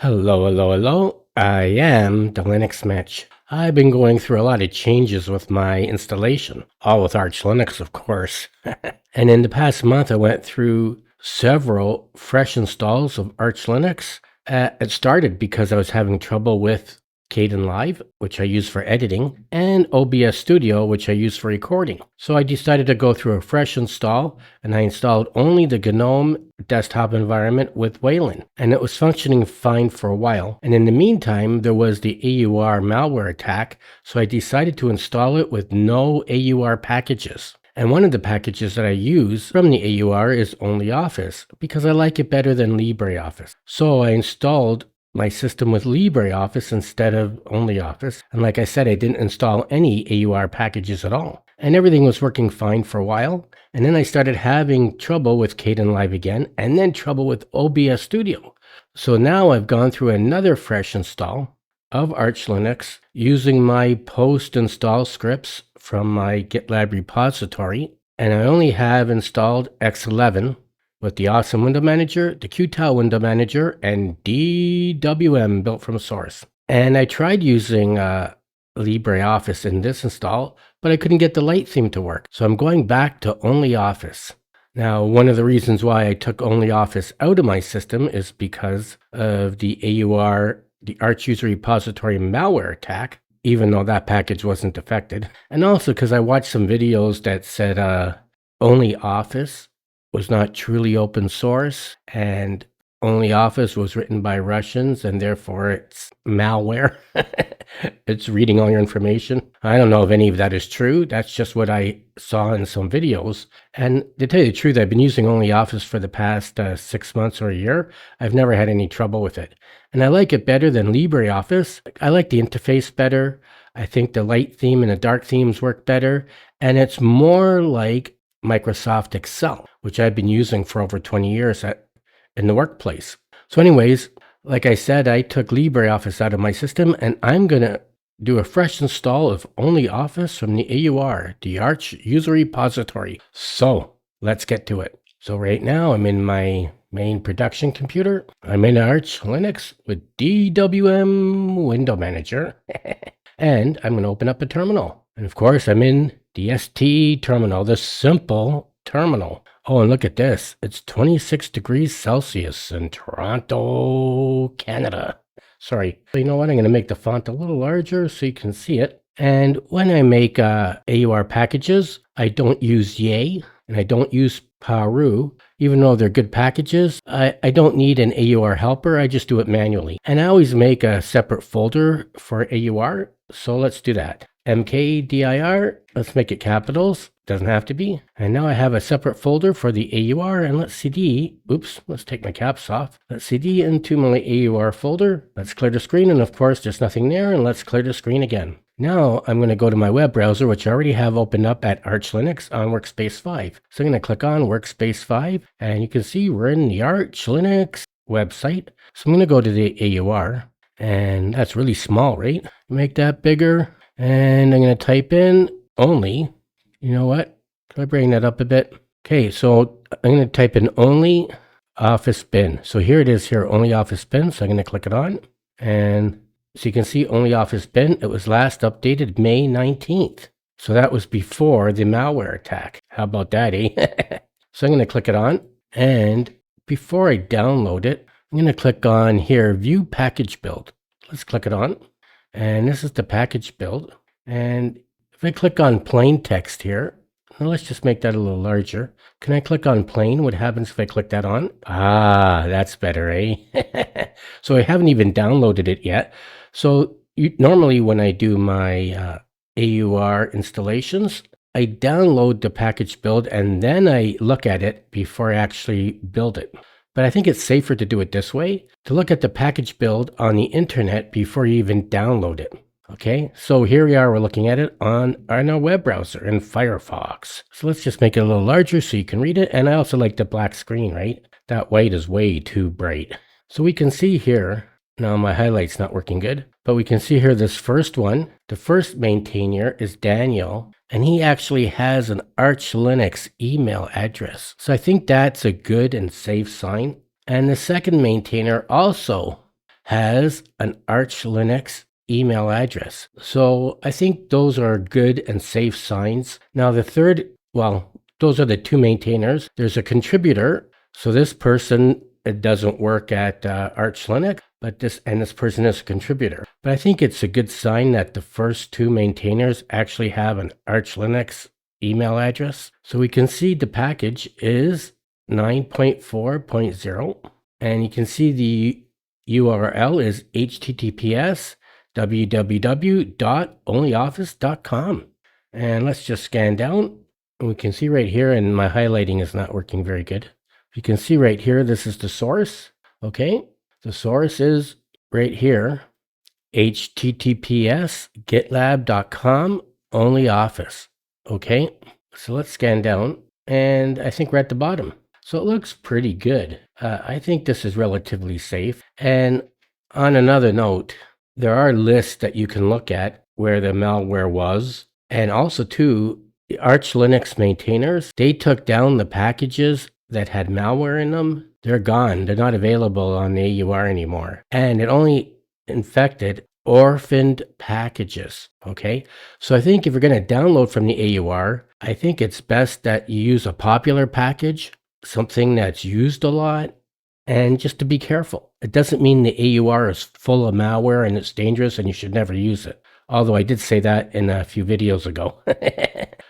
Hello, hello, hello. I am the Linux Mench. I've been going through a lot of changes with my installation, all with Arch Linux, of course. And in the past month, I went through several fresh installs of Arch Linux. It started because I was having trouble with Kdenlive, which I use for editing, and OBS Studio, which I use for recording. So I decided to go through a fresh install, and I installed only the GNOME desktop environment with Wayland, and it was functioning fine for a while. And in the meantime, there was the AUR malware attack, so I decided to install it with no AUR packages. And one of the packages that I use from the AUR is OnlyOffice, because I like it better than LibreOffice. So I installed my system with LibreOffice instead of OnlyOffice. And like I said, I didn't install any AUR packages at all. And everything was working fine for a while. And then I started having trouble with Kdenlive again, and then trouble with OBS Studio. So now I've gone through another fresh install of Arch Linux using my post-install scripts from my GitLab repository. And I only have installed X11 with the Awesome Window Manager, the Qtile Window Manager, and DWM built from source. And I tried using LibreOffice in this install, but I couldn't get the light theme to work. So I'm going back to OnlyOffice. Now, one of the reasons why I took OnlyOffice out of my system is because of the AUR, the Arch User Repository malware attack, even though that package wasn't affected. And also because I watched some videos that said OnlyOffice was not truly open source, and OnlyOffice was written by Russians, and therefore it's malware. It's reading all your information. I don't know if any of that is true. That's just what I saw in some videos. And to tell you the truth, I've been using OnlyOffice for the past 6 months or a year. I've never had any trouble with it. And I like it better than LibreOffice. I like the interface better. I think the light theme and the dark themes work better. And it's more like Microsoft Excel, which I've been using for over 20 years in the workplace. So anyways, like I said, I took LibreOffice out of my system, and I'm going to do a fresh install of OnlyOffice from the AUR, the Arch User Repository. So let's get to it. So right now I'm in my main production computer. I'm in Arch Linux with DWM Window Manager. And I'm going to open up a terminal. And of course, I'm in the ST terminal, the simple terminal. Oh, and look at this. It's 26 degrees Celsius in Toronto, Canada. Sorry. You know what? I'm going to make the font a little larger so you can see it. And when I make AUR packages, I don't use Yay and I don't use Paru. Even though they're good packages, I don't need an AUR helper. I just do it manually. And I always make a separate folder for AUR. So let's do that. MKDIR, let's make it capitals. Doesn't have to be. And now I have a separate folder for the AUR, and let's CD, let's take my caps off. Let's CD into my AUR folder. Let's clear the screen, and of course there's nothing there, and let's clear the screen again. Now I'm going to go to my web browser, which I already have opened up at Arch Linux on Workspace 5. So I'm going to click on Workspace 5, and you can see we're in the Arch Linux website. So I'm going to go to the AUR, and that's really small, right? Make that bigger, and I'm going to type in only. You know what? Can I bring that up a bit? Okay, so I'm going to type in only office bin. So here it is here, only office bin. So I'm going to click it on. And so you can see only office bin. It was last updated May 19th. So that was before the malware attack. How about that, eh? So I'm going to click it on. And before I download it, I'm going to click on here, view package build. Let's click it on. And this is the package build. And if I click on plain text here, now let's just make that a little larger. Can I click on plain? What happens if I click that on? Ah, that's better, eh? So I haven't even downloaded it yet. So normally when I do my AUR installations, I download the package build and then I look at it before I actually build it. But I think it's safer to do it this way, to look at the package build on the internet before you even download it. Okay, so here we are, we're looking at it on our web browser in Firefox. So let's just make it a little larger so you can read it. And I also like the black screen, right? That white is way too bright. So we can see here, now my highlight's not working good, but we can see here this first one. The first maintainer is Daniel, and he actually has an Arch Linux email address. So I think that's a good and safe sign. And the second maintainer also has an Arch Linux email address. So I think those are good and safe signs. Now the third, well, those are the two maintainers. There's a contributor. So this person, it doesn't work at Arch Linux, but this person is a contributor. But I think it's a good sign that the first two maintainers actually have an Arch Linux email address. So we can see the package is 9.4.0, and you can see the URL is https www.onlyoffice.com. And let's just scan down. And we can see right here, and my highlighting is not working very good. You can see right here, this is the source. Okay, the source is right here, https gitlab.com onlyoffice. Okay, so let's scan down, and I think we're at the bottom. So it looks pretty good. I think this is relatively safe. And on another note, there are lists that you can look at where the malware was. And also too, the Arch Linux maintainers, they took down the packages that had malware in them. They're gone. They're not available on the AUR anymore. And it only infected orphaned packages. Okay, so I think if you're going to download from the AUR, I think it's best that you use a popular package, something that's used a lot, and just to be careful. It doesn't mean the AUR is full of malware and it's dangerous and you should never use it. Although I did say that in a few videos ago.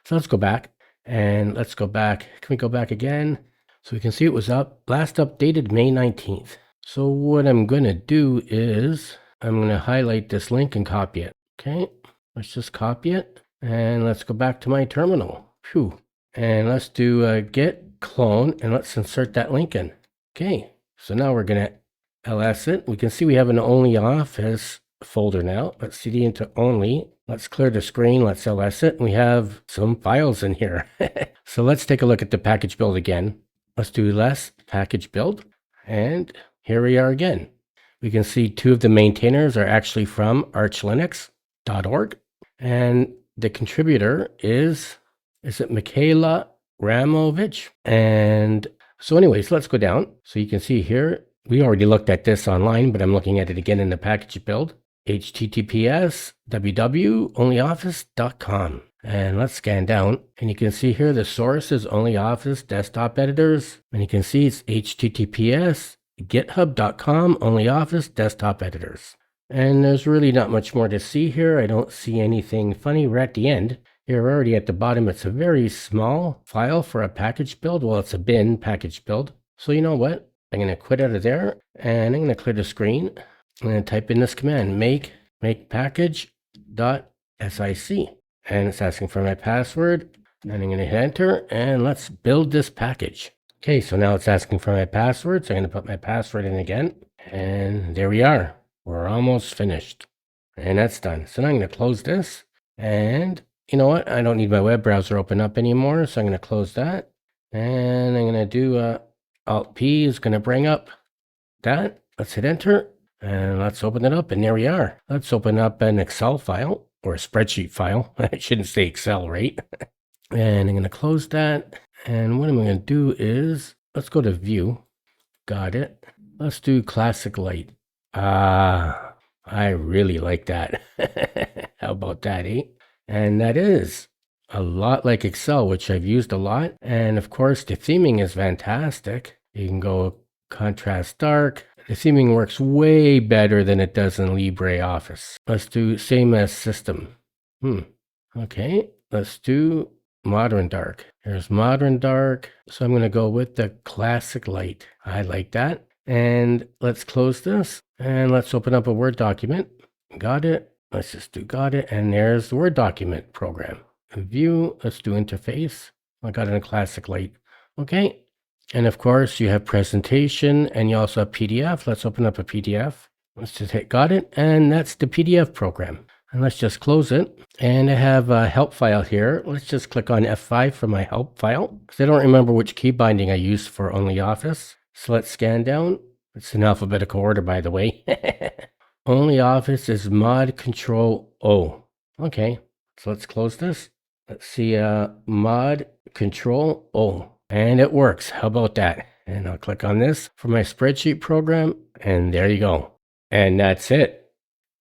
So let's go back, and let's go back. Can we go back again? So we can see it was last updated May 19th. So what I'm going to do is I'm going to highlight this link and copy it. Okay, let's just copy it, and let's go back to my terminal. Phew. And let's do git clone, and let's insert that link in. Okay, so now we're going to ls it. We can see we have an only office folder now. Let's cd into only. Let's clear the screen. Let's ls it. We have some files in here. So let's take a look at the package build again. Let's do less package build. And here we are again. We can see two of the maintainers are actually from archlinux.org. And the contributor is it Michaela Ramovich? And so anyways, let's go down. So you can see here, we already looked at this online, but I'm looking at it again in the package build. https www.onlyoffice.com. And let's scan down, and you can see here the source is OnlyOffice desktop editors, and you can see it's https github.com OnlyOffice desktop editors. And there's really not much more to see here. I don't see anything funny. We're at the end. Here we're already at the bottom. It's a very small file for a package build. Well, it's a bin package build. So you know what? I'm going to quit out of there, and I'm going to clear the screen. I'm going to type in this command, make package.sic. And it's asking for my password, and I'm going to hit enter, and let's build this package. Okay, so now it's asking for my password, so I'm going to put my password in again, and there we are. We're almost finished, and that's done. So now I'm going to close this, and you know what? I don't need my web browser open up anymore, so I'm going to close that, and I'm going to do Alt-P is going to bring up that. Let's hit enter, and let's open it up, and there we are. Let's open up an Excel file. Or a spreadsheet file. I shouldn't say Excel, right? And I'm going to close that. And what I'm going to do is, let's go to View. Got it. Let's do Classic Light. I really like that. How about that, eh? And that is a lot like Excel, which I've used a lot. And of course, the theming is fantastic. You can go contrast dark. The theming works way better than it does in LibreOffice. Let's do same as system. Okay, let's do modern dark. Here's modern dark. So I'm going to go with the classic light. I like that. And let's close this. And let's open up a Word document. Got it. Let's just do got it. And there's the Word document program. View. Let's do interface. I got it in classic light. Okay. And of course, you have presentation, and you also have PDF. Let's open up a PDF. Let's just hit got it, and that's the PDF program. And let's just close it. And I have a help file here. Let's just click on F5 for my help file, because I don't remember which key binding I used for OnlyOffice. So let's scan down. It's in alphabetical order, by the way. OnlyOffice is mod control O. Okay, so let's close this. Let's see, mod control O. And it works. How about that? And I'll click on this for my spreadsheet program. And there you go. And that's it.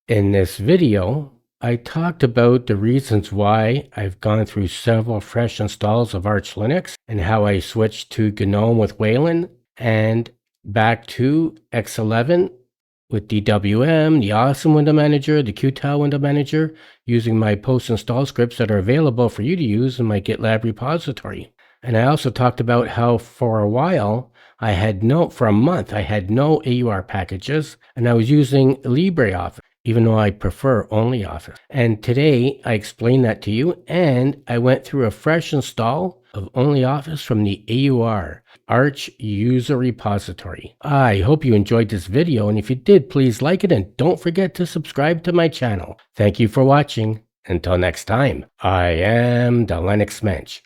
In this video, I talked about the reasons why I've gone through several fresh installs of Arch Linux and how I switched to GNOME with Wayland and back to X11 with DWM, the Awesome Window Manager, the Qtile Window Manager, using my post-install scripts that are available for you to use in my GitLab repository. And I also talked about how for a while, for a month, I had no AUR packages, and I was using LibreOffice, even though I prefer OnlyOffice. And today, I explained that to you, and I went through a fresh install of OnlyOffice from the AUR, Arch User Repository. I hope you enjoyed this video, and if you did, please like it, and don't forget to subscribe to my channel. Thank you for watching. Until next time, I am the Linux Mench.